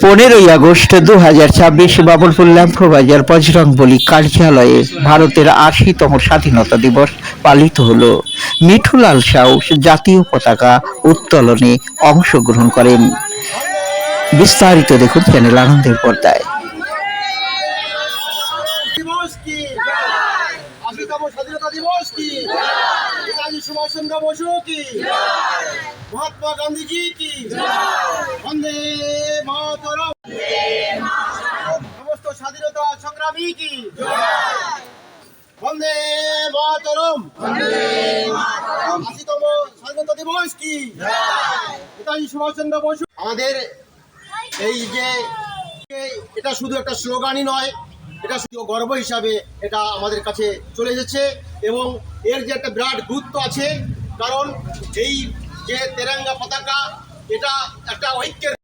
15ই August 2026 বাবুলপুর ল্যাম্পো বাজার বজরংবলী কার্যালয়ে ভারতের 80তম স্বাধীনতা দিবস পালিত হলো। মিঠুলাল সাউ জাতীয় পতাকা উত্তোলনে অংশগ্রহণ করেন। বিস্তারিত দেখুন চ্যানেল আনন্দের পর্দায়। স্বাধীনতা দিবস কি, নেতাজি সুভাষ চন্দ্র বসু কি, মহাত্মা গান্ধীজি কি, বন্দে মাতরম, সমস্ত স্বাধীনতা সংগ্রামী কি, বন্দে মাতরম, 80তম স্বাধীনতা দিবস কি, নেতাজি সুভাষ চন্দ্র বসু। আমাদের এই যে এটা শুধু একটা স্লোগানই নয়, এটা শুধু গর্ব হিসাবে এটা আমাদের কাছে চলে এসেছে এবং এর যে একটা বিরাট গুরুত্ব আছে, কারণ এই যে তেরঙ্গা পতাকা এটা একটা ঐক্যের